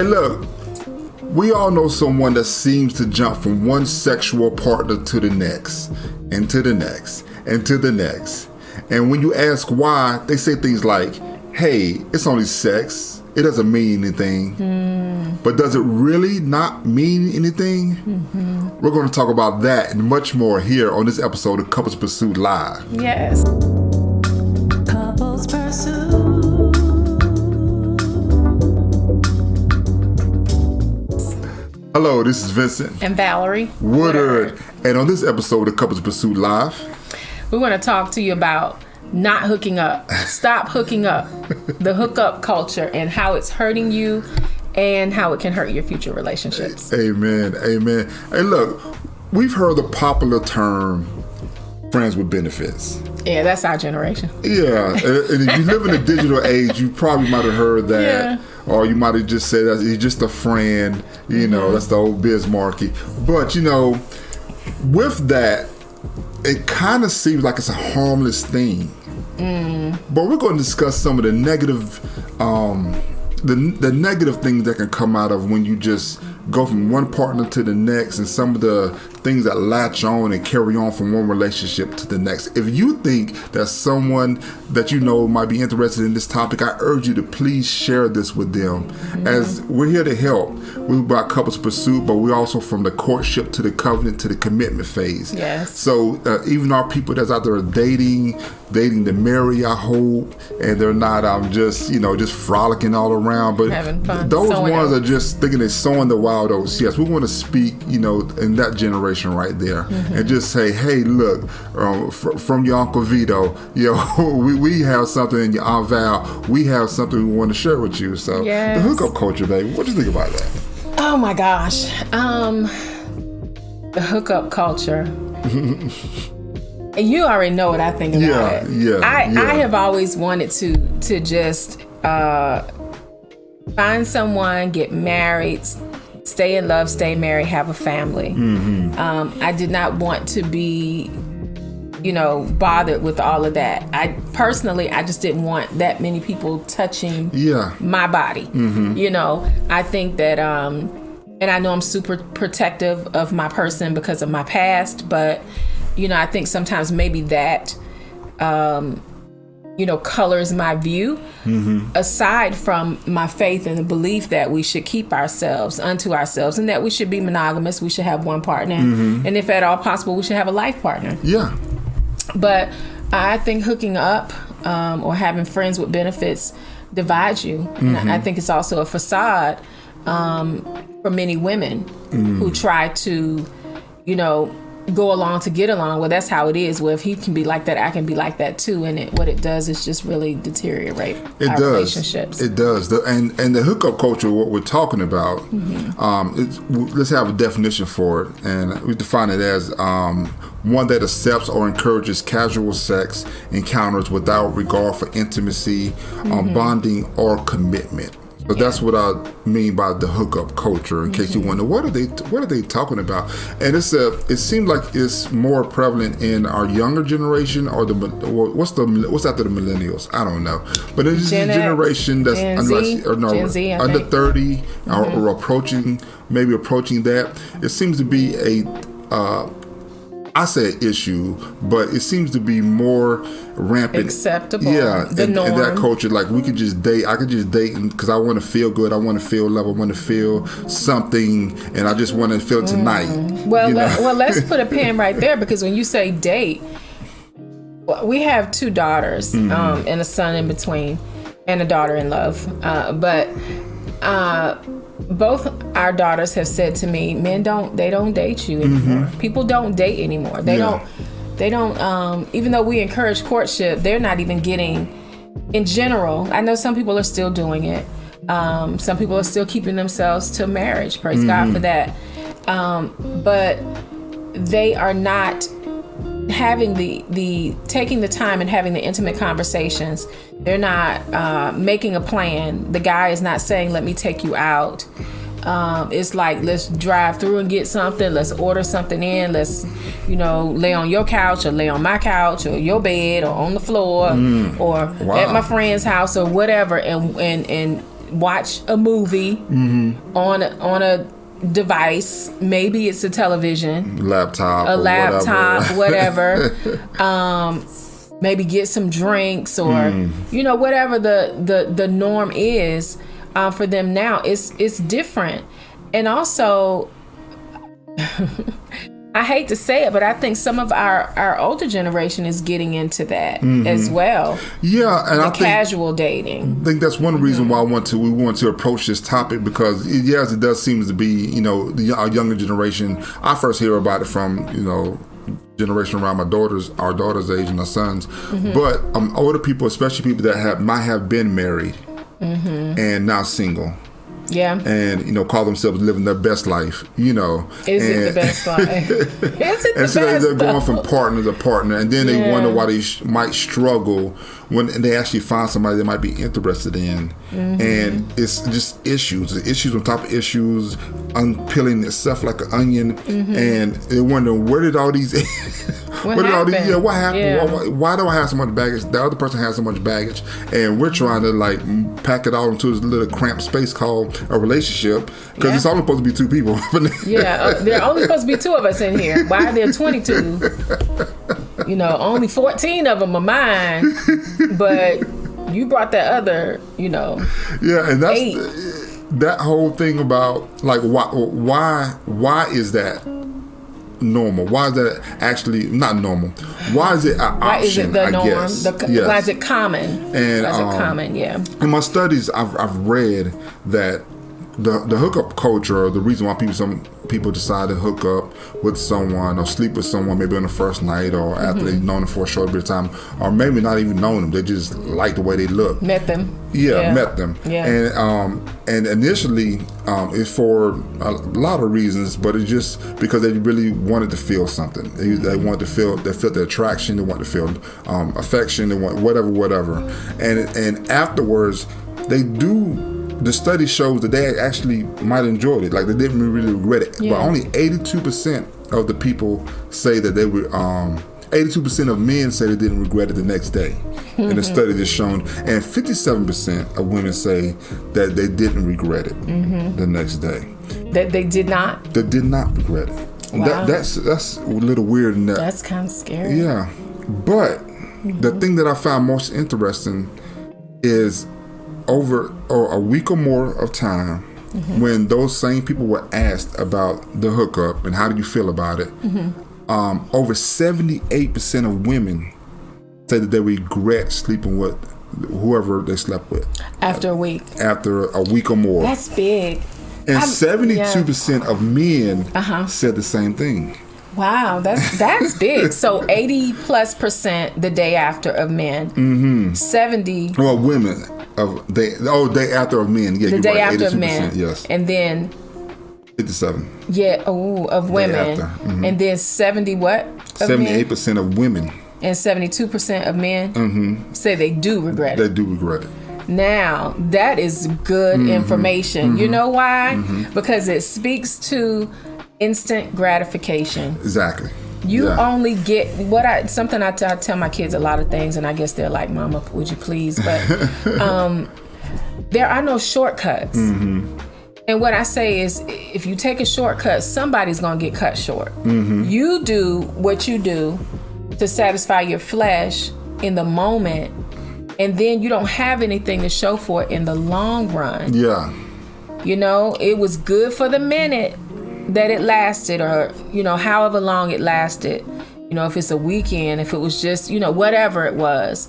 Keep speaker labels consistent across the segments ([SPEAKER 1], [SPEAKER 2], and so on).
[SPEAKER 1] Hey, look, we all know someone that seems to jump from one sexual partner to the next, and to the next, and to the next. And when you ask why, they say things like, hey, it's only sex. It doesn't mean anything. But does it really not mean anything? We're going to talk about that and much more here on this episode of Couples Pursuit Live.
[SPEAKER 2] Yes.
[SPEAKER 3] Couples Pursuit.
[SPEAKER 1] Hello, this is Vincent
[SPEAKER 2] And Valerie
[SPEAKER 1] Woodard. And on this episode of Couples Pursuit Live,
[SPEAKER 2] we want to talk to you about not hooking up. Stop hooking up. The hookup culture and how it's hurting you and how it can hurt your future relationships.
[SPEAKER 1] Amen. Amen. Hey, look, we've heard the popular term friends with benefits.
[SPEAKER 2] Yeah, that's our generation.
[SPEAKER 1] Yeah. And if you live in a digital age, you probably might have heard that.
[SPEAKER 2] Yeah.
[SPEAKER 1] Or you might have just said that he's just a friend. You know, that's the old biz market. But, you know, with that, it kind of seems like it's a harmless thing. But we're going to discuss some of the negative, the negative things that can come out of when you just go from one partner to the next, and some of the things that latch on and carry on from one relationship to the next. If you think that someone that you know might be interested in this topic, I urge you to please share this with them. As we're here to help. We're about couples pursuit, but we're also from the courtship to the covenant to the commitment phase.
[SPEAKER 2] Yes.
[SPEAKER 1] So even our people that's out there dating to marry, I hope, and they're not just frolicking all around, but
[SPEAKER 2] having fun.
[SPEAKER 1] Those
[SPEAKER 2] Sowing
[SPEAKER 1] ones
[SPEAKER 2] out.
[SPEAKER 1] are just thinking they're sowing the wild oats. Yes, we want to speak, in that generation right there, and just say, hey, look, from your Uncle Vito, we have something, and your Aunt Val, we have something we want to share with you. So
[SPEAKER 2] Yes.
[SPEAKER 1] the hookup culture, baby, what do you think about that?
[SPEAKER 2] Oh my gosh. The hookup culture. And you already know what I think about it.
[SPEAKER 1] Yeah.
[SPEAKER 2] I have always wanted to just find someone, get married, stay in love, stay married, have a family. I did not want to be, bothered with all of that. I just didn't want that many people touching my body. I think that, and I know I'm super protective of my person because of my past, but I think sometimes maybe that, colors my view, aside from my faith and the belief that we should keep ourselves unto ourselves and that we should be monogamous. We should have one partner. And if at all possible, we should have a life partner.
[SPEAKER 1] Yeah.
[SPEAKER 2] But I think hooking up or having friends with benefits divides you. And I think it's also a facade for many women who try to, go along to get along. Well, that's how it is. Well, if he can be like that, I can be like that too. And what it does is just really deteriorate our relationships. It does.
[SPEAKER 1] And the hookup culture, what we're talking about, let's have a definition for it. And we define it as one that accepts or encourages casual sex encounters without regard for intimacy, bonding, or commitment. So that's what I mean by the hookup culture. In case you wonder, what are they talking about? And it seems like it's more prevalent in our younger generation, or what's after the millennials? I don't know. But it's a generation that's
[SPEAKER 2] Gen Z,
[SPEAKER 1] under 30 or approaching that. It seems to be I say issue, but it seems to be more rampant.
[SPEAKER 2] Acceptable.
[SPEAKER 1] Yeah,
[SPEAKER 2] the norm.
[SPEAKER 1] In that culture, like we could just date. I could just date because I want to feel good. I want to feel love. I want to feel something, and I just want to feel it tonight.
[SPEAKER 2] Well, let's put a pin right there, because when you say date, we have 2 daughters and a son in between, and a daughter in love. But both our daughters have said to me, men don't date you anymore. People don't date anymore. They don't, even though we encourage courtship, they're not even getting, in general, I know some people are still doing it. Some people are still keeping themselves to marriage. Praise God for that. But they are not having the taking the time and having the intimate conversations. They're not making a plan. The guy is not saying, let me take you out. It's like, let's drive through and get something. Let's order something in. Let's, lay on your couch or lay on my couch or your bed or on the floor or at my friend's house or whatever. And watch a movie on a device. Maybe it's a television,
[SPEAKER 1] laptop,
[SPEAKER 2] whatever. Maybe get some drinks or whatever the norm is for them now. It's different, and also I hate to say it, but I think some of our older generation is getting into that as well.
[SPEAKER 1] Yeah, and I think
[SPEAKER 2] casual dating.
[SPEAKER 1] I think that's one reason why we want to approach this topic, because yes, it does seem to be our younger generation. I first hear about it from generation around our daughter's age and our sons, but older people, especially people that might have been married and now single.
[SPEAKER 2] Yeah.
[SPEAKER 1] And, call themselves living their best life, Is
[SPEAKER 2] it the best life? Is it the
[SPEAKER 1] and so
[SPEAKER 2] best,
[SPEAKER 1] they're going from partner to partner, and then they wonder why they might struggle when they actually find somebody they might be interested in. And it's just issues on top of issues, unpeeling itself like an onion, and they wonder, where did all these... what happened?
[SPEAKER 2] Yeah.
[SPEAKER 1] Why do I have so much baggage? The other person has so much baggage, and we're trying to pack it all into this little cramped space called a relationship, because it's only supposed to be two people.
[SPEAKER 2] There are only supposed to be two of us in here. Why are there 22? Only 14 of them are mine, but you brought that other,
[SPEAKER 1] Yeah, and that's that whole thing about why is that normal? Why is that actually not normal? Why is it an option?
[SPEAKER 2] Why is it the norm?
[SPEAKER 1] Guess?
[SPEAKER 2] Why is it common?
[SPEAKER 1] And
[SPEAKER 2] why is it common? Yeah.
[SPEAKER 1] In my studies, I've read that the hookup culture, or the reason why some people decide to hook up with someone or sleep with someone maybe on the first night, or after they've known them for a short bit of time, or maybe not even known them, they just like the way they look.
[SPEAKER 2] Met them.
[SPEAKER 1] Met them.
[SPEAKER 2] Yeah.
[SPEAKER 1] And initially it's for a lot of reasons, but it's just because they really wanted to feel something. They wanted to feel, they felt the attraction, they wanted to feel affection, they want whatever. And afterwards, the study shows that they actually might have enjoyed it. Like, they didn't really regret it.
[SPEAKER 2] Yeah.
[SPEAKER 1] But only 82% of the people say that they were, 82% of men say they didn't regret it the next day. In the study that's shown. And 57% of women say that they didn't regret it the next day.
[SPEAKER 2] That they did not?
[SPEAKER 1] They did not regret it.
[SPEAKER 2] Wow.
[SPEAKER 1] That's a little weird in that.
[SPEAKER 2] That's kind of scary.
[SPEAKER 1] Yeah. But the thing that I found most interesting is over a week or more of time, when those same people were asked about the hookup and how do you feel about it, over 78% of women say that they regret sleeping with whoever they slept with
[SPEAKER 2] after a week
[SPEAKER 1] or more.
[SPEAKER 2] That's big.
[SPEAKER 1] And 72% of men said the same thing.
[SPEAKER 2] Wow, that's big. So 80+% the day after of men. 70.
[SPEAKER 1] Well, women day after of men. Yeah,
[SPEAKER 2] the day after of
[SPEAKER 1] 82%,
[SPEAKER 2] men.
[SPEAKER 1] Yes.
[SPEAKER 2] And then
[SPEAKER 1] 57.
[SPEAKER 2] Yeah. Of women. And then 70 what?
[SPEAKER 1] 78% of women.
[SPEAKER 2] And 72% of men say they do regret it.
[SPEAKER 1] They do regret it.
[SPEAKER 2] Now, that is good information. You know why? Because it speaks to instant gratification.
[SPEAKER 1] Exactly.
[SPEAKER 2] You only get something I tell my kids a lot of things, and I guess they're like, "Mama, would you please?" But there are no shortcuts. And what I say is, if you take a shortcut, somebody's gonna get cut short. You do what you do to satisfy your flesh in the moment, and then you don't have anything to show for it in the long run.
[SPEAKER 1] Yeah.
[SPEAKER 2] It was good for the minute that it lasted, or however long it lasted, if it's a weekend, if it was just whatever it was,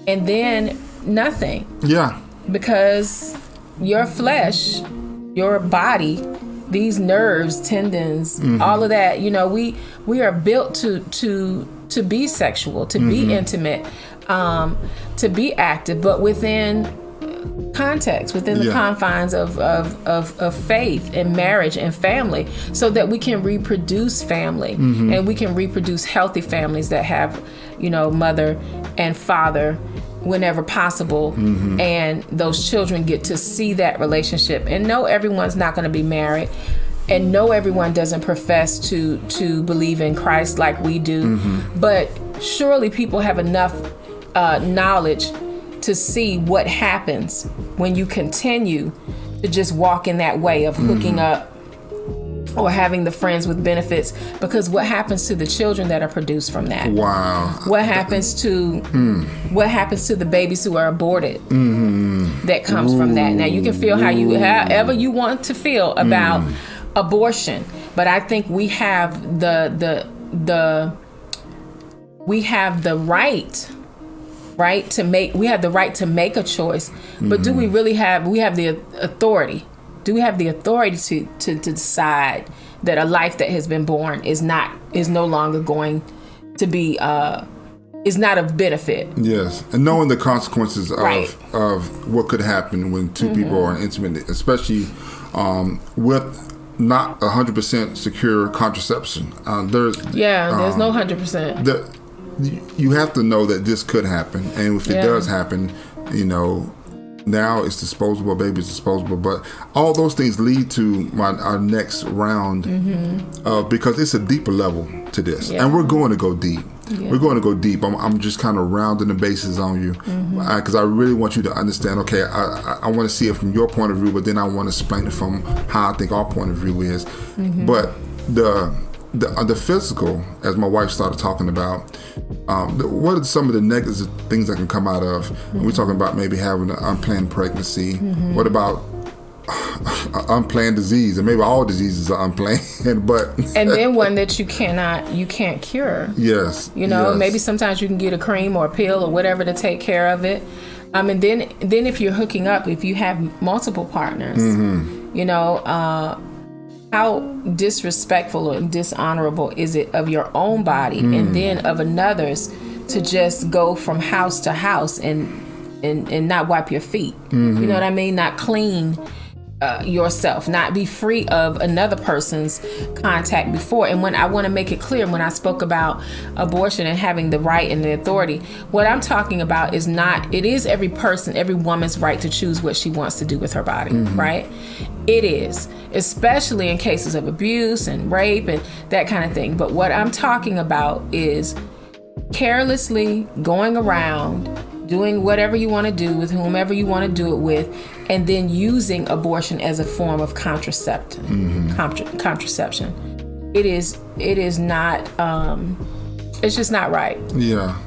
[SPEAKER 2] and then nothing.
[SPEAKER 1] Yeah.
[SPEAKER 2] Because your flesh, your body, these nerves, tendons, all of that, we are built to be sexual, to be intimate, to be active, but within context, within the confines of faith and marriage and family, so that we can reproduce family, and we can reproduce healthy families that have mother and father whenever possible, and those children get to see that relationship. And no, everyone's not going to be married, and no, everyone doesn't profess to believe in Christ like we do, but surely people have enough knowledge to see what happens when you continue to just walk in that way of hooking up or having the friends with benefits, because what happens to the children that are produced from that?
[SPEAKER 1] Wow.
[SPEAKER 2] What happens to the babies who are aborted that comes from that? Now you can feel however you want to feel about abortion, but I think we have the right to make a choice, but do we really have the authority? Do we have the authority to decide that a life that has been born is no longer going to be is not of benefit?
[SPEAKER 1] Yes, and knowing the consequences of what could happen when two people are intimate, especially with not 100% secure contraception. There's no 100%. You have to know that this could happen, and if it does happen, now it's disposable, baby's disposable. But all those things lead to our next round, because it's a deeper level to this, and we're going to go deep. Yeah. We're going to go deep. I'm just kind of rounding the bases on you, because I really want you to understand. Okay, I want to see it from your point of view, but then I want to explain it from how I think our point of view is. But the physical, as my wife started talking about, what are some of the negative things that can come out of? We're talking about maybe having an unplanned pregnancy. What about unplanned disease? And maybe all diseases are unplanned, but
[SPEAKER 2] and then one that you can't cure.
[SPEAKER 1] Yes.
[SPEAKER 2] Maybe sometimes you can get a cream or a pill or whatever to take care of it. And then if you're hooking up, if you have multiple partners, how disrespectful and dishonorable is it of your own body and then of another's to just go from house to house and not wipe your feet? You know what I mean? Not clean yourself, not be free of another person's contact before. And when I want to make it clear, when I spoke about abortion and having the right and the authority, what I'm talking about is it is every woman's right to choose what she wants to do with her body, right? It is, especially in cases of abuse and rape and that kind of thing. But what I'm talking about is carelessly going around doing whatever you want to do with whomever you want to do it with, and then using abortion as a form of contraception. It is not. It's just not right.
[SPEAKER 1] Yeah.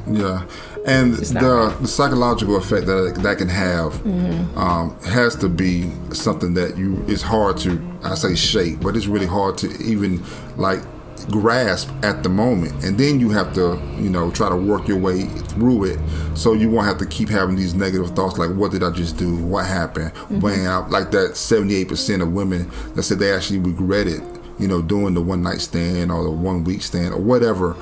[SPEAKER 1] And the psychological effect that can have has to be something that is hard to, I say, shape, but it's really hard to even grasp at the moment. And then you have to, try to work your way through it, so you won't have to keep having these negative thoughts like, what did I just do? What happened? When like that 78% of women that said they actually regretted doing the one night stand or the 1 week stand or whatever.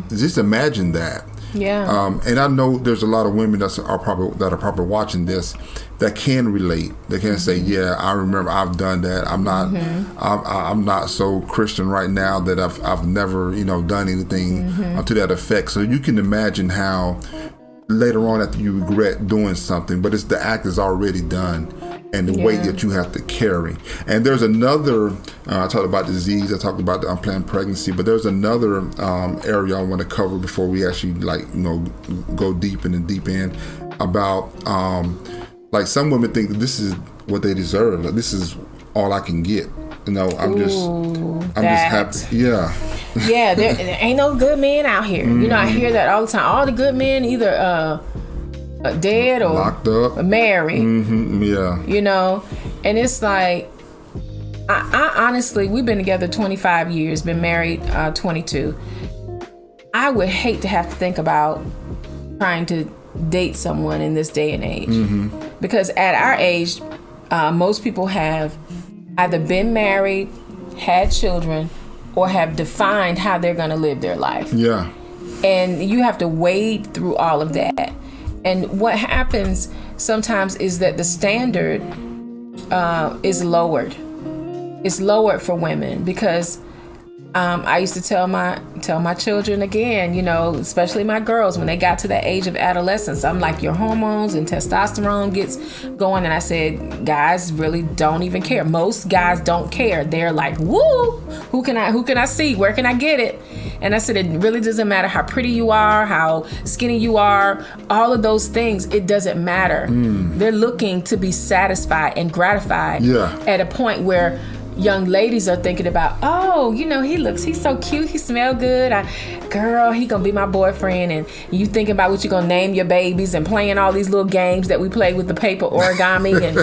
[SPEAKER 1] Just imagine that.
[SPEAKER 2] Yeah.
[SPEAKER 1] And I know there's a lot of women that are probably watching this that can relate. They can say, yeah, I remember I've done that. I'm not so Christian right now that I've never done anything to that effect. So you can imagine how later on, after you regret doing something, but the act is already done, and the weight that you have to carry. And there's another, I talked about disease, I talked about the unplanned pregnancy, but there's another area I want to cover before we actually go deep in the deep end about some women think that this is what they deserve. Like, this is all I can get. I'm just happy. Yeah.
[SPEAKER 2] Yeah, there ain't no good men out here. I hear that all the time. All the good men either dead or
[SPEAKER 1] locked up,
[SPEAKER 2] married.
[SPEAKER 1] Yeah.
[SPEAKER 2] And it's like, I honestly, we've been together 25 years, been married 22. I would hate to have to think about trying to date someone in this day and age, because at our age, most people have either been married, had children, or have defined how they're going to live their life.
[SPEAKER 1] Yeah.
[SPEAKER 2] And you have to wade through all of that. And what happens sometimes is that the standard is lowered. It's lowered for women because I used to tell my children again, especially my girls, when they got to that age of adolescence, I'm like, your hormones and testosterone gets going. And I said, guys really don't even care. Most guys don't care. They're like, woo, who can I see? Where can I get it? And I said, it really doesn't matter how pretty you are, how skinny you are, all of those things, it doesn't matter. They're looking to be satisfied and gratified at a point where young ladies are thinking about, oh, you know, he's so cute, he smell good. Girl, he gonna be my boyfriend. And you thinking about what you're gonna name your babies and playing all these little games that we play with the paper origami and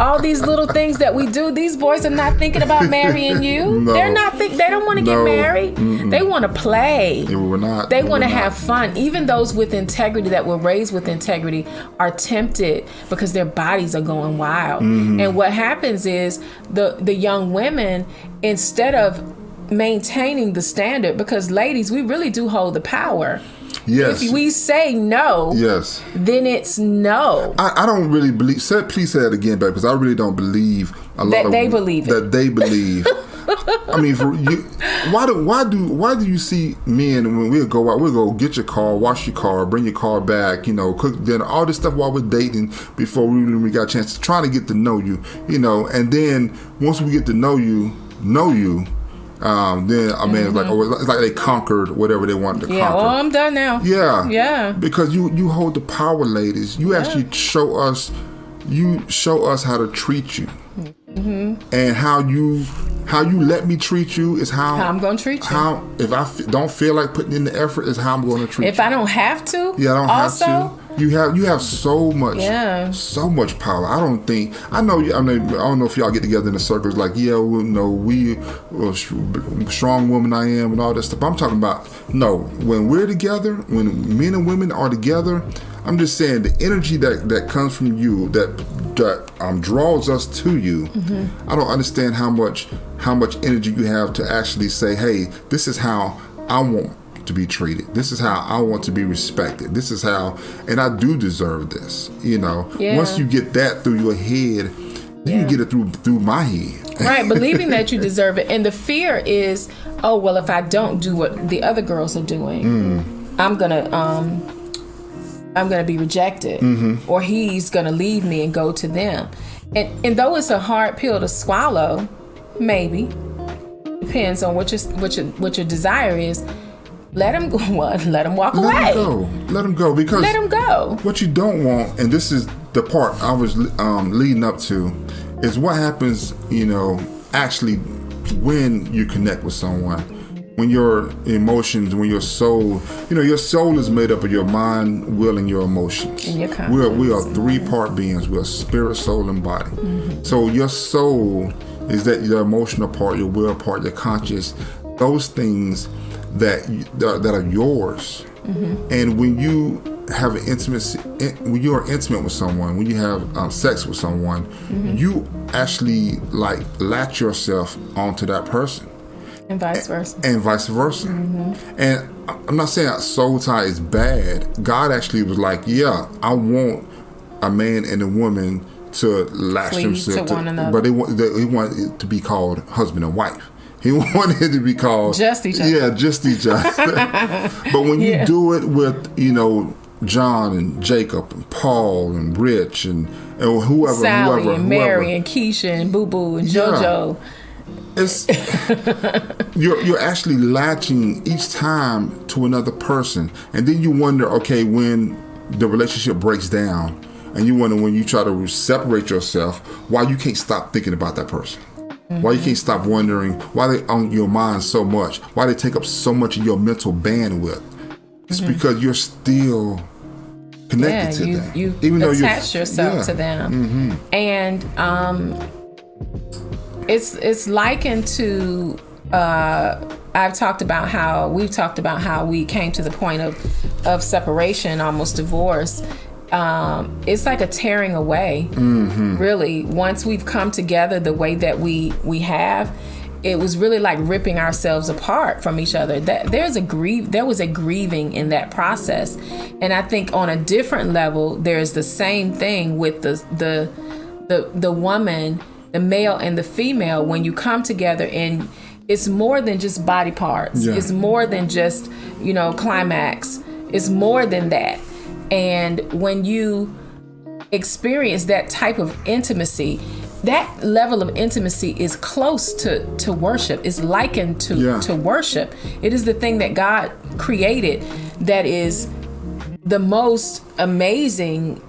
[SPEAKER 2] all these little things that we do. These boys are not thinking about marrying you.
[SPEAKER 1] No.
[SPEAKER 2] They're not they don't want to get married. They want to play. They want to have fun. Even those with integrity that were raised with integrity are tempted because their bodies are going wild. And what happens is the young women, instead of maintaining the standard, because ladies, we really do hold the power.
[SPEAKER 1] Yes.
[SPEAKER 2] If we say no, then it's no.
[SPEAKER 1] I don't really believe. Please say that again, babe, because I really don't believe
[SPEAKER 2] that they believe.
[SPEAKER 1] I mean, for you, why do you see men when we'll go get your car, wash your car, bring your car back, you know, cook dinner, all this stuff while we're dating before we got a chance to try to get to know you, you know, and then once we get to know you, then a man is like, it's like they conquered whatever they wanted to conquer.
[SPEAKER 2] Yeah, well, I'm done now.
[SPEAKER 1] Yeah. Because you hold the power, ladies. You actually show us how to treat you. And how you let me treat you is how
[SPEAKER 2] I'm going to treat you.
[SPEAKER 1] If I don't feel like putting in the effort is how I'm going to treat you.
[SPEAKER 2] If I don't have to,
[SPEAKER 1] I don't have to. You have so much power. I don't know if y'all get together in the circles like, we strong woman I am and all that stuff. But I'm talking about, when we're together, when men and women are together, I'm just saying the energy that comes from you that draws us to you. I don't understand how much energy you have to actually say, hey, this is how I want to be treated. This is how I want to be respected. This is how, and I do deserve this. You know, once you get that through your head, you can get it through my head.
[SPEAKER 2] Right, believing that you deserve it. And the fear is, oh, well, if I don't do what the other girls are doing, I'm gonna be rejected, or he's gonna leave me and go to them. And though it's a hard pill to swallow, maybe depends on what your desire is. Let him walk away.
[SPEAKER 1] Let him go. Because
[SPEAKER 2] let him go.
[SPEAKER 1] What you don't want, and this is the part I was leading up to, is what happens, actually when you connect with someone. When your emotions, when your soul, your soul is made up of your mind, will, and your emotions.
[SPEAKER 2] And your
[SPEAKER 1] we are 3-part beings. We are spirit, soul, and body. So your soul is that your emotional part, your will part, your conscious, those things that are yours. And when you have an intimacy, when you are intimate with someone, when you have sex with someone, you actually latch yourself onto that person.
[SPEAKER 2] And vice versa.
[SPEAKER 1] And I'm not saying soul tie is bad. God actually was like, I want a man and a woman to latch themselves
[SPEAKER 2] to one another.
[SPEAKER 1] But he wanted it to be called husband and wife. He wanted it to be called
[SPEAKER 2] just each other.
[SPEAKER 1] Yeah, just each other. But when you do it with, John and Jacob and Paul and Rich and whoever,
[SPEAKER 2] Sally and Mary and Keisha and Boo Boo and JoJo.
[SPEAKER 1] It's you're actually latching each time to another person, and then you wonder, okay, when the relationship breaks down, and you wonder when you try to separate yourself, why you can't stop thinking about that person, why you can't stop wondering why they on your mind so much, why they take up so much of your mental bandwidth. It's because you're still connected to them.
[SPEAKER 2] Even though you attach yourself to them, and It's likened to we've talked about how we came to the point of separation, almost divorce. It's like a tearing away, really. Once we've come together the way that we have, it was really like ripping ourselves apart from each other. There was a grieving in that process, and I think on a different level, there's the same thing with the woman, the male and the female. When you come together, and it's more than just body parts. It's more than just, climax. It's more than that. And when you experience that type of intimacy, that level of intimacy is close to worship. It's likened to worship. It is the thing that God created that is the most amazing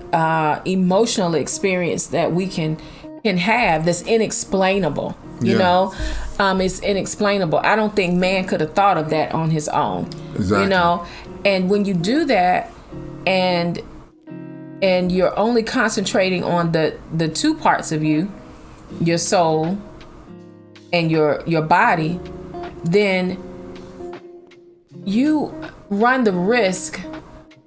[SPEAKER 2] emotional experience that we can have, that's inexplainable. You know, it's inexplainable. I don't think man could have thought of that on his own.
[SPEAKER 1] Exactly.
[SPEAKER 2] You know, and when you do that, and you're only concentrating on the two parts of you, your soul and your body, then you run the risk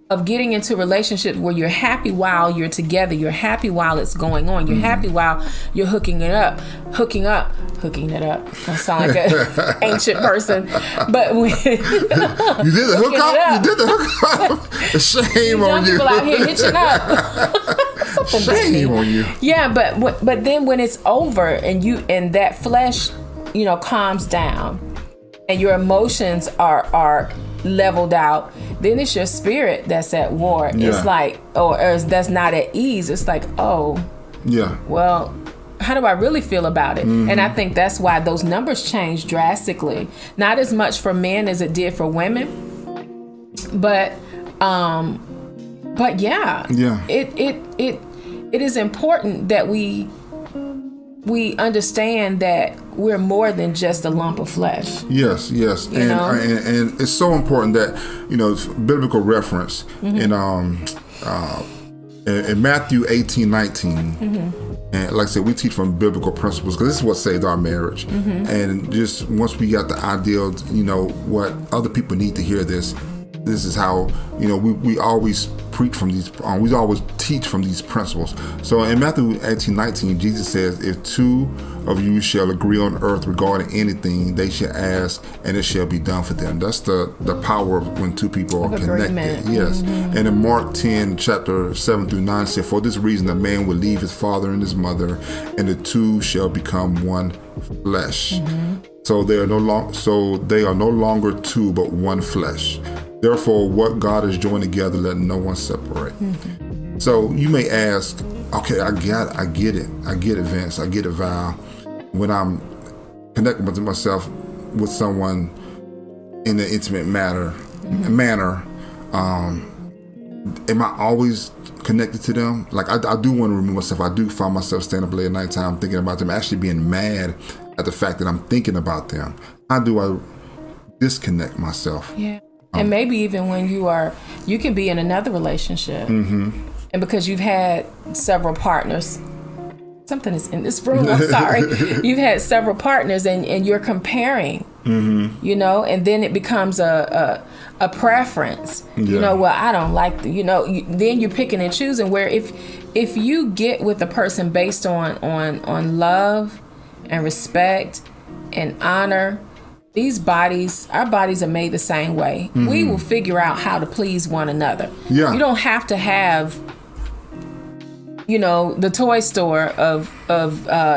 [SPEAKER 2] of getting into relationships where you're happy while you're together, you're happy while it's going on, you're happy while you're hooking it up. I sound like an ancient person, but when
[SPEAKER 1] you did the hookup. You did the hookup. Shame on you.
[SPEAKER 2] People out here hitching up.
[SPEAKER 1] Shame on you.
[SPEAKER 2] Yeah, but then when it's over and that flesh, you know, calms down, and your emotions are leveled out, then it's your spirit that's at war.
[SPEAKER 1] Yeah.
[SPEAKER 2] It's like, or that's not at ease. It's like, oh,
[SPEAKER 1] yeah.
[SPEAKER 2] Well, how do I really feel about it? And I think that's why those numbers changed drastically. Not as much for men as it did for women, but yeah. It is important that we understand that we're more than just a lump of flesh.
[SPEAKER 1] Yes. And it's so important that, you know, biblical reference in Matthew 18:19. And like I said, we teach from biblical principles because this is what saved our marriage. And just once we got the ideal, you know, what other people need to hear this is how, you know, we always preach from these, we always teach from these principles. So in Matthew 18:19, Jesus says, if two of you shall agree on earth regarding anything, they shall ask, and it shall be done for them. That's the power of when two people are connected. Yes. And in Mark 10, chapter 7 through 9, said, for this reason a man will leave his father and his mother, and the two shall become one flesh. So they are no longer two, but one flesh. Therefore, what God has joined together, let no one separate. So you may ask, okay, I get it, Vince, I get it, Val. When I'm connecting with myself with someone in an intimate manner, am I always connected to them? Like I do want to remove myself. I do find myself standing up late at nighttime thinking about them, actually being mad at the fact that I'm thinking about them. How do I disconnect myself?
[SPEAKER 2] Yeah. And maybe even when you can be in another relationship, and because you've had several partners, something is in this room, I'm sorry. You've had several partners and you're comparing, you know, and then it becomes a preference. You know, well, I don't like then you're picking and choosing, where if you get with a person based on love and respect and honor, our bodies are made the same way. We will figure out how to please one another.
[SPEAKER 1] Yeah.
[SPEAKER 2] You don't have to have, you know, the toy store of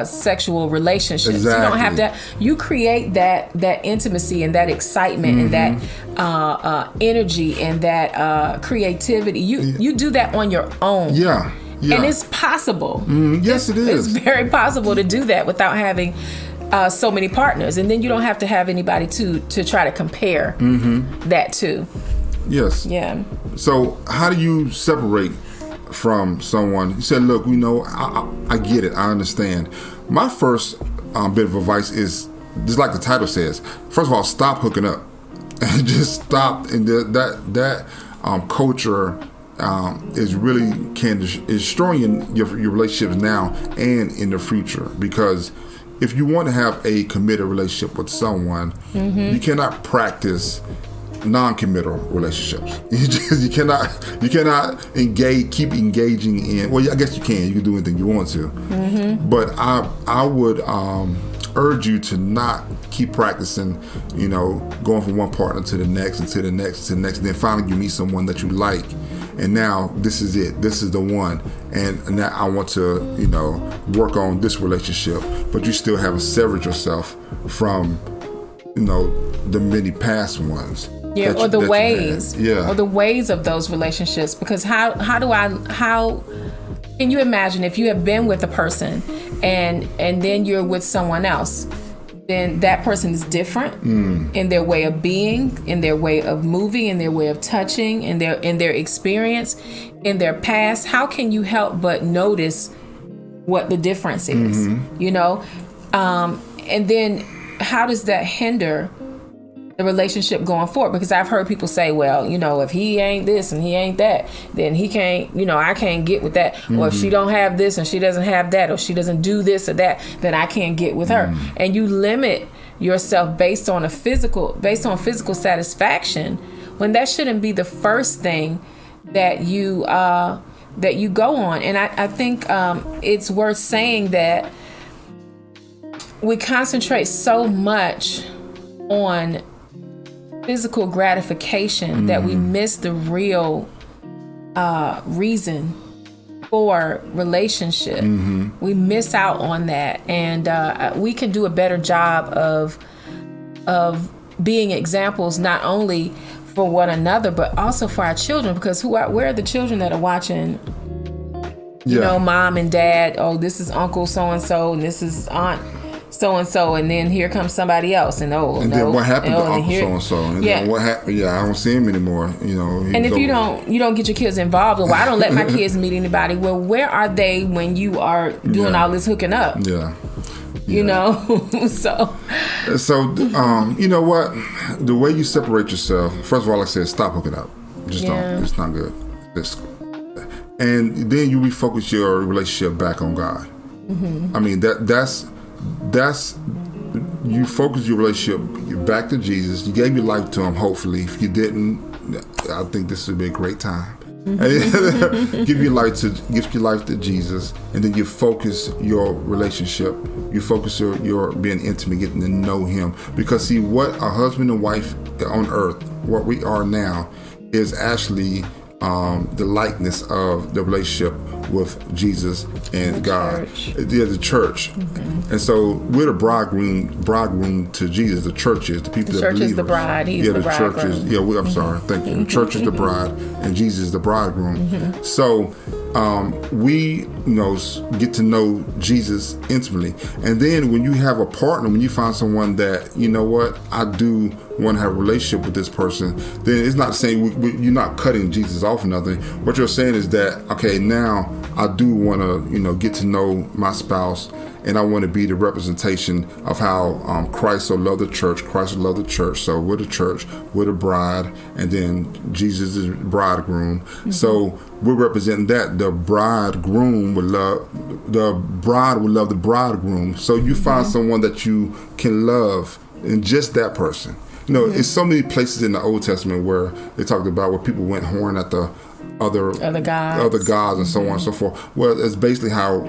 [SPEAKER 2] sexual relationships.
[SPEAKER 1] Exactly.
[SPEAKER 2] You don't have that. You create that intimacy and that excitement and that energy and that creativity. You do that on your own.
[SPEAKER 1] Yeah.
[SPEAKER 2] And it's possible.
[SPEAKER 1] Yes, it is.
[SPEAKER 2] It's very possible to do that without having so many partners, and then you don't have to have anybody to try to compare that to.
[SPEAKER 1] Yes.
[SPEAKER 2] Yeah. So
[SPEAKER 1] how do you separate from someone? You said, look, you know, I get it, I understand. My first bit of advice is just like the title says. First of all, stop hooking up, and just stop. And that culture is really is destroying your relationships now and in the future, because if you want to have a committed relationship with someone, you cannot practice non-committal relationships. You cannot keep engaging in. Well, I guess you can. You can do anything you want to. But I would urge you to not keep practicing. You know, going from one partner to the next and to the next and to the next. And then finally you meet someone that you like, and now this is it. This is the one. And now I want to, you know, work on this relationship. But you still haven't severed yourself from, you know, the many past ones.
[SPEAKER 2] Yeah, or the ways. Yeah. Or the ways of those relationships. Because how can you imagine if you have been with a person and then you're with someone else, then that person is different in their way of being, in their way of moving, in their way of touching, in their experience, in their past. How can you help but notice what the difference is? You know, and then how does that hinder the relationship going forward? Because I've heard people say, well, you know, if he ain't this and he ain't that, then he can't, you know, I can't get with that. Or if she don't have this and she doesn't have that, or she doesn't do this or that, then I can't get with her. And you limit yourself based on physical satisfaction, when that shouldn't be the first thing that you go on. And I think it's worth saying that we concentrate so much on physical gratification that we miss the real reason for relationship. We miss out on that, and we can do a better job of being examples, not only for one another but also for our children, because where are the children that are watching, you know, mom and dad, oh, this is uncle so and so and this is aunt so and so, and then here comes somebody else, and
[SPEAKER 1] then what happened to uncle so and so, and then what happened? I don't see him anymore. You know,
[SPEAKER 2] and if you don't get your kids involved, well, I don't let my kids meet anybody. Well, where are they when you are doing all this hooking up? You know, so you know what? The way you separate yourself, first of all, like I said, stop hooking up. Just don't. It's not good. And then you refocus your relationship back on God. I mean, that's you focus your relationship back to Jesus. You gave your life to him, hopefully. If you didn't, I think this would be a great time. Give your life to Jesus, and then you focus your relationship. You focus your being intimate, getting to know him. Because see, what a husband and wife on earth, what we are now, is actually the likeness of the relationship with Jesus and God. The church. And so we're the bridegroom to Jesus. The church is the people. The church is the bride. He's the church is. I'm sorry. Thank you. The church is the bride, and Jesus is the bridegroom. So we get to know Jesus intimately, and then when you have a partner, when you find someone that I do want to have a relationship with this person, then it's not saying you're not cutting Jesus off or nothing. What you're saying is that, okay, now I do want to get to know my spouse, and I want to be the representation of how Christ so loved the church. Christ loved the church. So we're the church, we're the bride, and then Jesus is bridegroom. So we're representing that. The bride would love the bridegroom. So you find someone that you can love, and just that person. It's so many places in the Old Testament where they talked about where people went horn at the other gods and so on and so forth. Well, it's basically how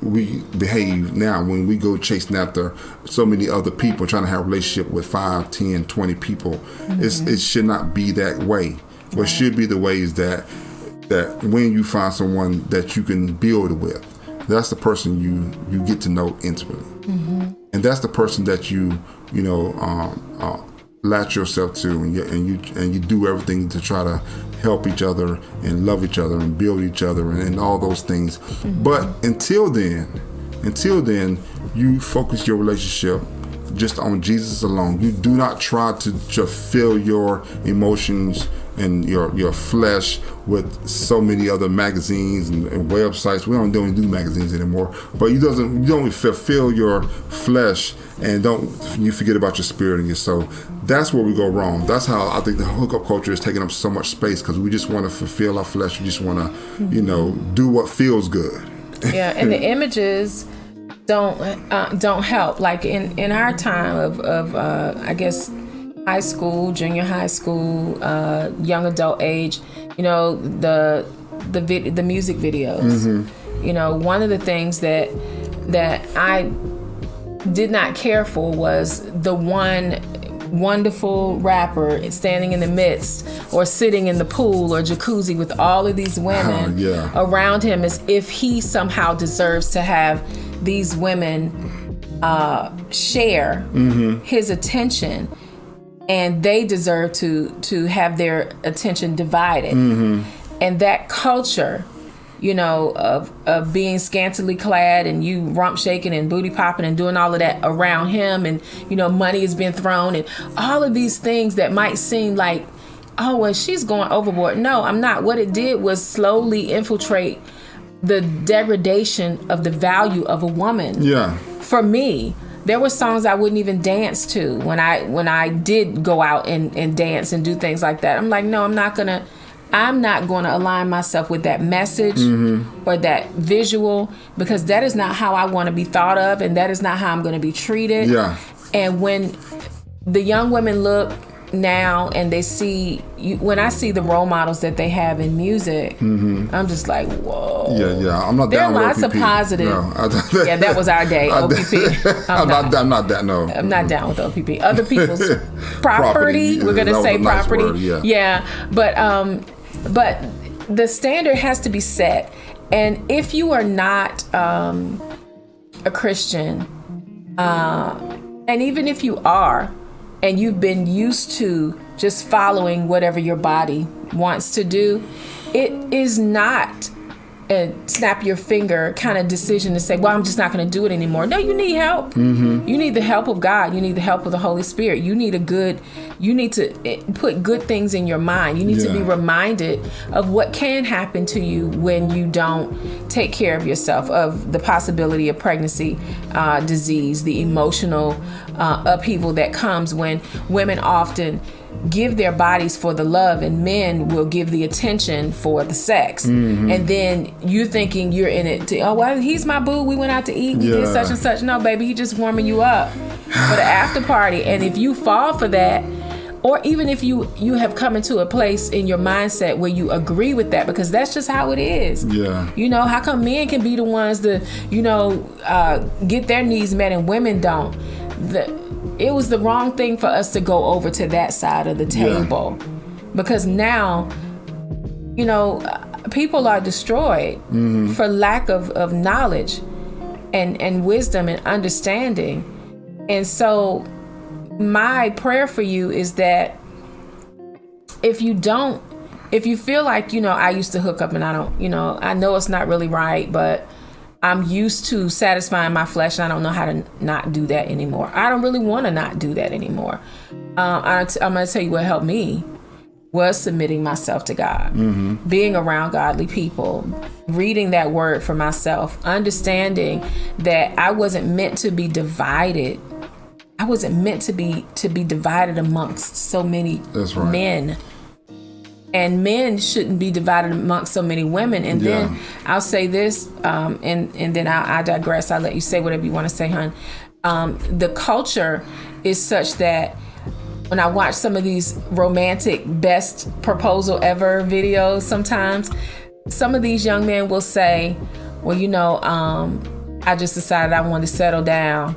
[SPEAKER 2] we behave now when we go chasing after so many other people, trying to have a relationship with 5, 10, 20 people. It should not be that way. What should be the way is that when you find someone that you can build with, that's the person you get to know intimately. And that's the person that you latch yourself to, and you do everything to try to help each other and love each other and build each other and all those things. But until then, you focus your relationship just on Jesus alone. You do not try to fill your emotions and your flesh with so many other magazines and websites. We don't do magazines anymore. But you don't fulfill your flesh, and you forget about your spirit and your soul. That's where we go wrong. That's how I think the hookup culture is taking up so much space, because we just want to fulfill our flesh. We just want to, do what feels good. Yeah, and the images don't help. Like in our time of I guess high school, junior high school, young adult age, the music videos. One of the things that I did not care for was the one wonderful rapper standing in the midst or sitting in the pool or jacuzzi with all of these women around him, as if he somehow deserves to have these women share his attention, and they deserve to have their attention divided. And that culture of being scantily clad and you rump shaking and booty popping and doing all of that around him, and money has been thrown and all of these things that might seem like, oh well, she's going overboard. No, I'm not. What it did was slowly infiltrate the degradation of the value of a woman.
[SPEAKER 1] Yeah.
[SPEAKER 2] For me, there were songs I wouldn't even dance to when I did go out and dance and do things like that. I'm like, no, I'm not gonna align myself with that message or that visual, because that is not how I want to be thought of, and that is not how I'm going to be treated.
[SPEAKER 1] Yeah.
[SPEAKER 2] And when the young women look now and they see when I see the role models that they have in music, I'm just like, whoa.
[SPEAKER 1] Yeah. I'm not
[SPEAKER 2] there
[SPEAKER 1] down with
[SPEAKER 2] are lots
[SPEAKER 1] OPP.
[SPEAKER 2] of positive.
[SPEAKER 1] No.
[SPEAKER 2] Yeah, that was our day. OPP.
[SPEAKER 1] I'm not that. No.
[SPEAKER 2] I'm not down with OPP. Other people's property. We're gonna say
[SPEAKER 1] nice
[SPEAKER 2] property.
[SPEAKER 1] Word, yeah.
[SPEAKER 2] But the standard has to be set, and if you are not a Christian, and even if you are, and you've been used to just following whatever your body wants to do, it is not a snap your finger kind of decision to say, well, I'm just not going to do it anymore. No, you need help. You need the help of God. You need the help of the Holy Spirit. You need to put good things in your mind. You need to be reminded of what can happen to you when you don't take care of yourself, of the possibility of pregnancy, disease, the emotional upheaval that comes when women often give their bodies for the love and men will give the attention for the sex. And then you're thinking you're in it to, oh, well, he's my boo. We went out to eat. We did such and such. No, baby, he just warming you up for the after party. And if you fall for that, or even if you have come into a place in your mindset where you agree with that, because that's just how it is.
[SPEAKER 1] Yeah.
[SPEAKER 2] How come men can be the ones to, get their needs met and women don't? It was the wrong thing for us to go over to that side of the table, because now, people are destroyed for lack of knowledge and wisdom and understanding. And so my prayer for you is that if you feel like, I used to hook up and I don't, I know it's not really right, but I'm used to satisfying my flesh and I don't know how to not do that anymore. I don't really want to not do that anymore. I'm going to tell you what helped me was submitting myself to God, being around godly people, reading that word for myself, understanding that I wasn't meant to be divided. I wasn't meant to be divided amongst so many men. And men shouldn't be divided amongst so many women. And then I'll say this, and then I digress. I'll let you say whatever you want to say, hon. The culture is such that when I watch some of these romantic best proposal ever videos, sometimes some of these young men will say, well, I just decided I want to settle down.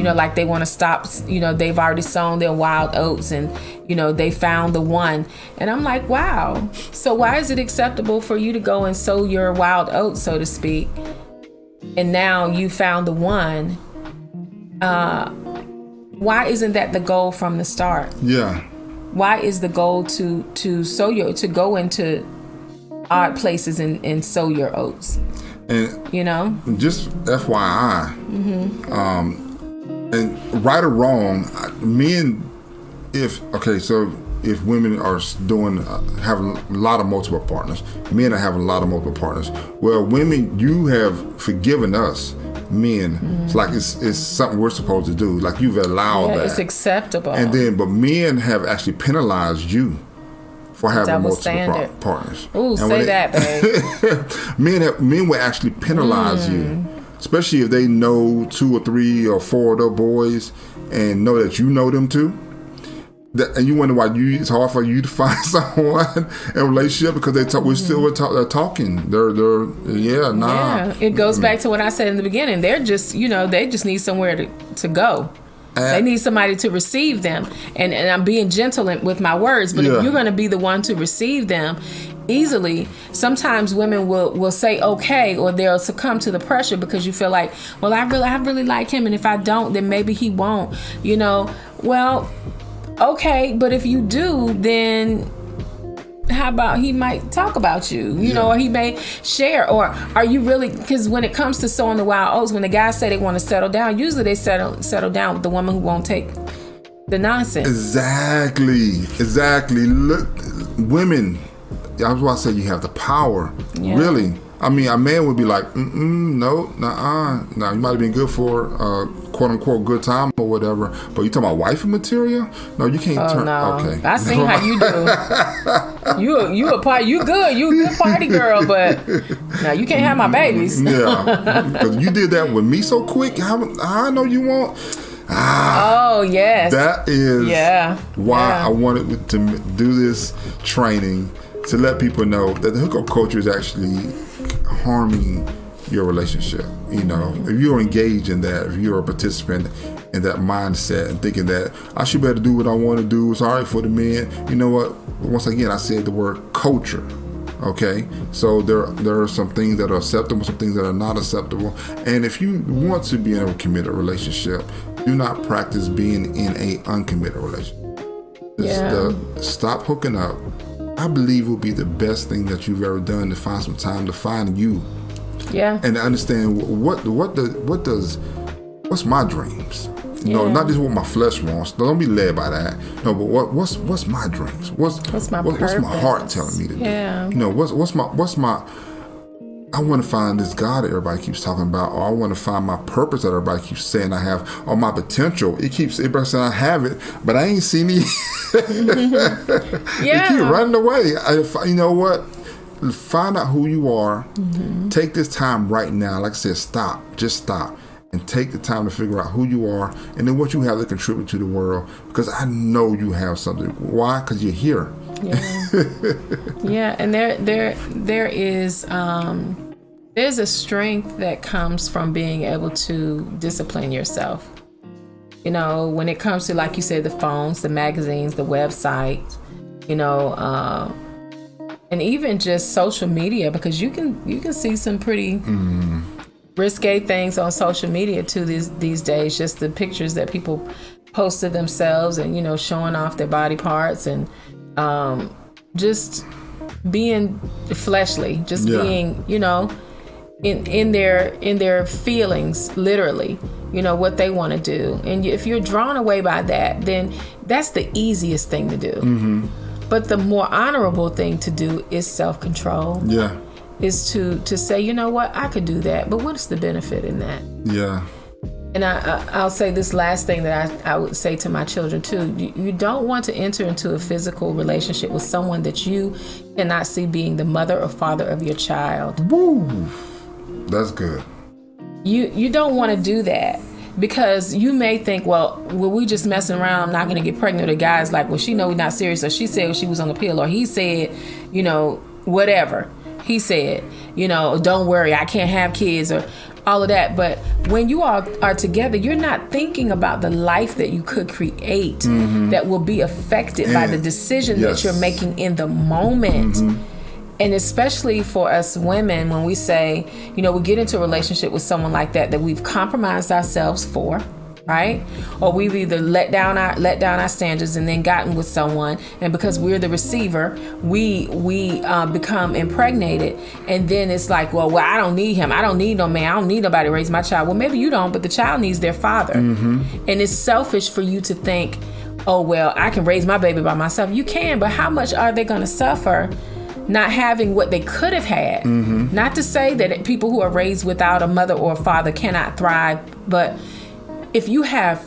[SPEAKER 2] Like they want to stop, they've already sown their wild oats and, they found the one. And I'm like, wow. So why is it acceptable for you to go and sow your wild oats, so to speak? And now you found the one. Why isn't that the goal from the start?
[SPEAKER 1] Yeah.
[SPEAKER 2] Why is the goal to go into odd places and sow your oats? And
[SPEAKER 1] just FYI, and right or wrong, men, if women are having a lot of multiple partners, men are having a lot of multiple partners. Well, women, you have forgiven us, men. It's like it's something we're supposed to do. Like you've allowed that.
[SPEAKER 2] It's acceptable.
[SPEAKER 1] But men have actually penalized you for having multiple partners.
[SPEAKER 2] Ooh, say that, babe.
[SPEAKER 1] Men will actually penalize you, especially if they know 2 or 3 or 4 of their boys and know that you know them too. And you wonder why it's hard for you to find someone in a relationship, because they're talking.
[SPEAKER 2] It goes back to what I said in the beginning. They're just, they just need somewhere to go. They need somebody to receive them. And I'm being gentle with my words, but if you're going to be the one to receive them easily, sometimes women will say okay, or they'll succumb to the pressure because you feel like, well, I really like him, and if I don't, then maybe he won't. Well, okay, but if you do, then how about he might talk about you, you know, or he may share, or are you really, because when it comes to sowing the wild oats, when the guys say they want to settle down, usually they settle down with the woman who won't take the nonsense.
[SPEAKER 1] Exactly. Look, women, that's why I say you have the power. Yeah. Really. I mean, a man would be like, no, nah. Now, you might have been good for quote unquote good time or whatever, but you talking about wifey material? No, you can't turn.
[SPEAKER 2] No.
[SPEAKER 1] Okay.
[SPEAKER 2] I seen how you do. You a party. You good. You a good party girl, but no, you can't have my babies.
[SPEAKER 1] Yeah, because you did that with me so quick. How I know you won't.
[SPEAKER 2] Oh yes.
[SPEAKER 1] That is why I wanted to do this training, to let people know that the hookup culture is actually harming your relationship. You know, if you're engaged in that, if you're a participant in that mindset and thinking that I should be able to do what I want to do, it's all right for the men. You know what? Once again, I said the word culture. Okay, so there are some things that are acceptable, some things that are not acceptable. And if you want to be in a committed relationship, do not practice being in a uncommitted relationship. Stop hooking up. I believe will be the best thing that you've ever done, to find some time to find you. Yeah. And to understand what's my dreams. You know, not just what my flesh wants. Don't be led by that. No, but what's my dreams? What's my heart telling me to do? You know, what's my I want to find this God that everybody keeps talking about, or I want to find my purpose that everybody keeps saying I have, or my potential. Everybody saying I have it, but I ain't seen it. It keep running away. You know what? Find out who you are. Take this time right now. Like I said, just stop. And take the time to figure out who you are and then what you have to contribute to the world. Because I know you have something. Why? Because you're here.
[SPEAKER 2] And there is there's a strength that comes from being able to discipline yourself. You know, when it comes to, like you said, the phones, the magazines, the website, you know, and even just social media, because you can see some pretty risque things on social media too these days. Just the pictures that people post of themselves, and you know, showing off their body parts, and just being fleshly, just being, you know, in their feelings, literally, you know, what they want to do. And if you're drawn away by that, then that's the easiest thing to do. But the more honorable thing to do is self-control. Is to say, you know what, I could do that, but what's the benefit in that? And I'll say this last thing that I would say to my children too. You don't want to enter into a physical relationship with someone that you cannot see being the mother or father of your child.
[SPEAKER 1] Woo! That's good.
[SPEAKER 2] You don't want to do that, because you may think, well, we just messing around, I'm not going to get pregnant. Or the guy's like, well, she know we're not serious, or she said she was on the pill, or he said, you know, whatever. He said, you know, don't worry, I can't have kids, or all of that. But when you all are together, you're not thinking about the life that you could create that will be affected by the decision that you're making in the moment. And especially for us women, when we say, you know, we get into a relationship with someone like that we've compromised ourselves for, right? Or we've either let down our standards and then gotten with someone, and because we're the receiver, we become impregnated, and then it's like, well, I don't need him. I don't need no man. I don't need nobody to raise my child. Well, maybe you don't, but the child needs their father. And it's selfish for you to think, oh, well, I can raise my baby by myself. You can, but how much are they going to suffer not having what they could have had? Not to say that people who are raised without a mother or a father cannot thrive, but if you have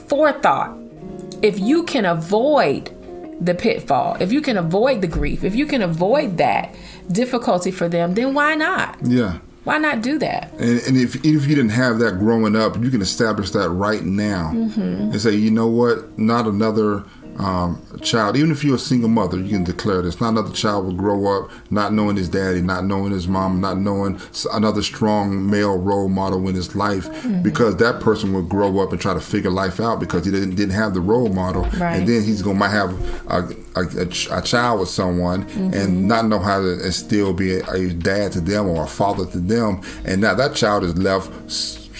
[SPEAKER 2] forethought, if you can avoid the pitfall, if you can avoid the grief, if you can avoid that difficulty for them, then why not? Why not do that?
[SPEAKER 1] And if you didn't have that growing up, you can establish that right now and say, you know what, not another child, even if you're a single mother, you can declare this. Not another child will grow up not knowing his daddy, not knowing his mom, not knowing another strong male role model in his life, because that person will grow up and try to figure life out because he didn't have the role model. And then he's might have a child with someone and not know how to still be a dad to them or a father to them. And now that child is left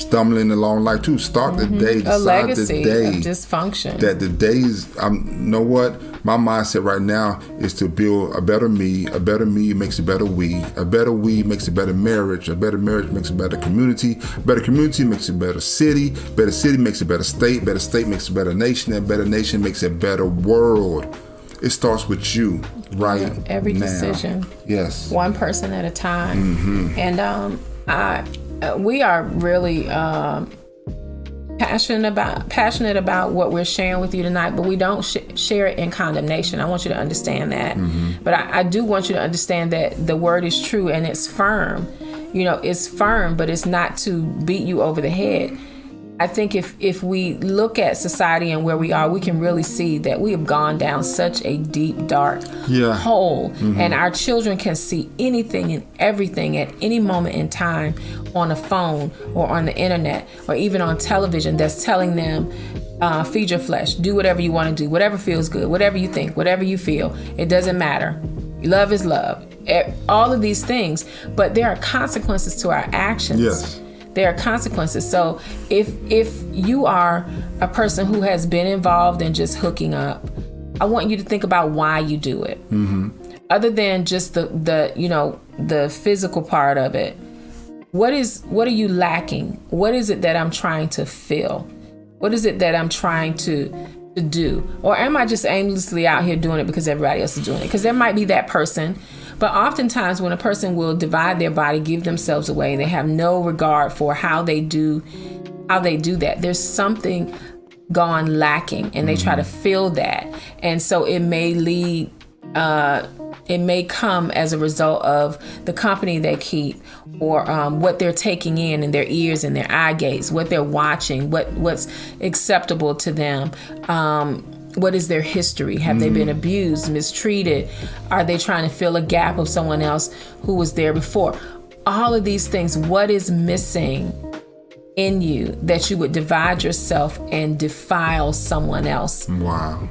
[SPEAKER 1] stumbling along life too. Start the day,
[SPEAKER 2] A
[SPEAKER 1] decide
[SPEAKER 2] legacy
[SPEAKER 1] the day
[SPEAKER 2] of dysfunction.
[SPEAKER 1] that the days. You know what? My mindset right now is to build a better me. A better me makes a better we. A better we makes a better marriage. A better marriage makes a better community. A better community makes a better city. Better city makes a better state. Better state makes a better nation. A better nation makes a better world. It starts with you, right?
[SPEAKER 2] Every
[SPEAKER 1] now.
[SPEAKER 2] Decision.
[SPEAKER 1] Yes.
[SPEAKER 2] One person at a time. And we are really passionate about what we're sharing with you tonight, but we don't share it in condemnation. I want you to understand that. But I do want you to understand that the word is true and it's firm. It's firm, but it's not to beat you over the head. I think if we look at society and where we are, we can really see that we have gone down such a deep, dark hole. And our children can see anything and everything at any moment in time on a phone or on the internet or even on television that's telling them, feed your flesh, do whatever you want to do, whatever feels good, whatever you think, whatever you feel. It doesn't matter. Love is love. All of these things. But there are consequences to our actions.
[SPEAKER 1] Yes.
[SPEAKER 2] There are consequences. So if you are a person who has been involved in just hooking up, I want you to think about why you do it. Other than just the physical part of it, what are you lacking? What is it that I'm trying to fill? What is it that I'm trying to do? Or am I just aimlessly out here doing it because everybody else is doing it? Because there might be that person. But oftentimes when a person will divide their body, give themselves away, and they have no regard for how they do that, there's something gone lacking, and they try to fill that. And so it may come as a result of the company they keep, or what they're taking in their ears and their eye gates, what they're watching, what's acceptable to them. What is their history? Have they been abused, mistreated? Are they trying to fill a gap of someone else who was there before? All of these things, what is missing in you that you would divide yourself and defile someone else?
[SPEAKER 1] Wow.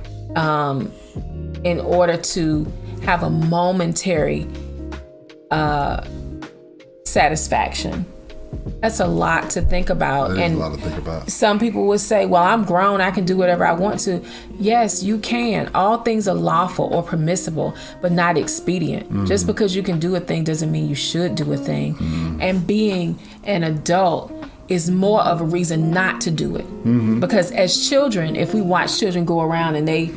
[SPEAKER 2] In order to have a momentary satisfaction. That's a lot to think about.
[SPEAKER 1] That is a lot to think about.
[SPEAKER 2] Some people would say, well, I'm grown, I can do whatever I want to. Yes, you can. All things are lawful or permissible, but not expedient. Just because you can do a thing doesn't mean you should do a thing. And being an adult is more of a reason not to do it. Because as children, if we watch children go around and they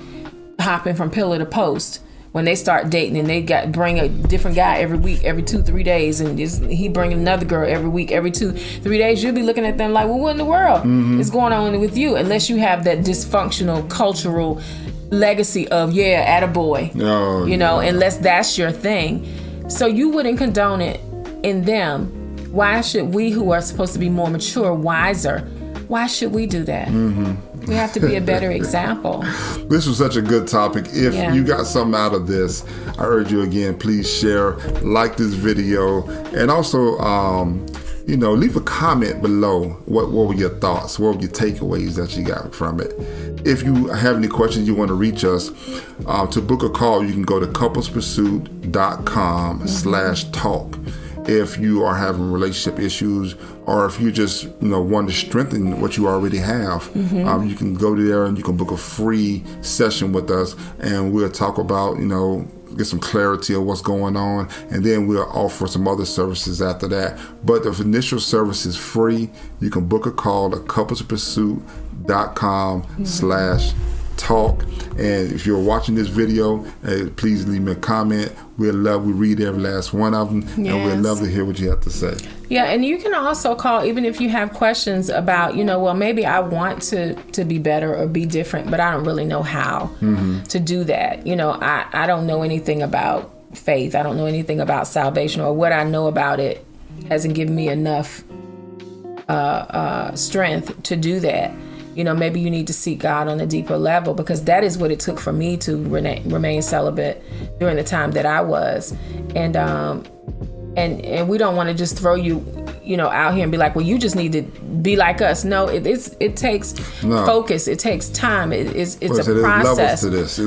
[SPEAKER 2] hopping from pillar to post, when they start dating and they bring a different guy every week, every 2-3 days, and he bring another girl every week, every 2-3 days, you'll be looking at them like, well, what in the world is going on with you? Unless you have that dysfunctional cultural legacy of, attaboy, unless that's your thing. So you wouldn't condone it in them. Why should we, who are supposed to be more mature, wiser, why should we do that? We have to be a better example.
[SPEAKER 1] This was such a good topic. If you got something out of this, I urge you again, please share, like this video, and also, leave a comment below. What were your thoughts? What were your takeaways that you got from it? If you have any questions you want to reach us, to book a call, you can go to couplespursuit.com/talk. If you are having relationship issues, or if you just want to strengthen what you already have, you can go there and you can book a free session with us, and we'll talk about get some clarity of what's going on, and then we'll offer some other services after that. But the initial service is free. You can book a call at couplespursuit.com/talk. And if you're watching this video, please leave me a comment. We read every last one of them, and we'd love to hear what you have to say.
[SPEAKER 2] Yeah, and you can also call even if you have questions about, well, maybe I want to be better or be different, but I don't really know how to do that. I don't know anything about faith. I don't know anything about salvation, or what I know about it hasn't given me enough strength to do that. Maybe you need to seek God on a deeper level, because that is what it took for me to remain celibate during the time that I was. And we don't want to just throw you, out here and be like, well, you just need to be like us. No, it takes focus. It takes time. It's a process. To this.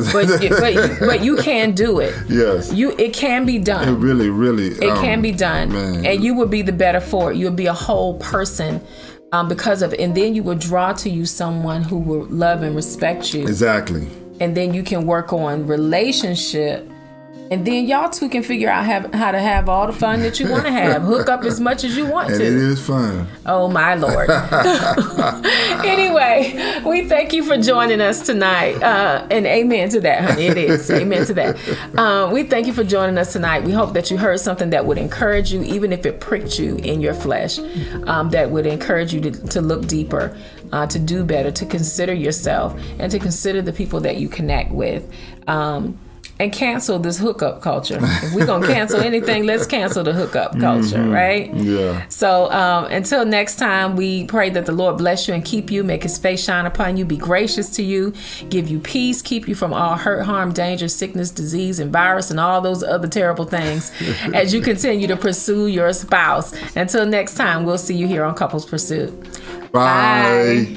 [SPEAKER 2] but you can do it. Yes. It can be done.
[SPEAKER 1] It really, really.
[SPEAKER 2] It can be done. Man. And you will be the better for it. You'll be a whole person because of, and then you will draw to you someone who will love and respect you.
[SPEAKER 1] Exactly.
[SPEAKER 2] And then you can work on relationship. And then y'all two can figure out how to have all the fun that you want to have. Hook up as much as you want
[SPEAKER 1] and
[SPEAKER 2] to.
[SPEAKER 1] it is fun.
[SPEAKER 2] Oh, my Lord. Anyway, we thank you for joining us tonight. And amen to that, honey. It is. Amen to that. We thank you for joining us tonight. We hope that you heard something that would encourage you, even if it pricked you in your flesh, that would encourage you to look deeper, to do better, to consider yourself, and to consider the people that you connect with. And cancel this hookup culture. If we're going to cancel anything, let's cancel the hookup culture, right?
[SPEAKER 1] Yeah.
[SPEAKER 2] So until next time, we pray that the Lord bless you and keep you, make his face shine upon you, be gracious to you, give you peace, keep you from all hurt, harm, danger, sickness, disease, and virus, and all those other terrible things as you continue to pursue your spouse. Until next time, we'll see you here on Couples Pursuit.
[SPEAKER 1] Bye.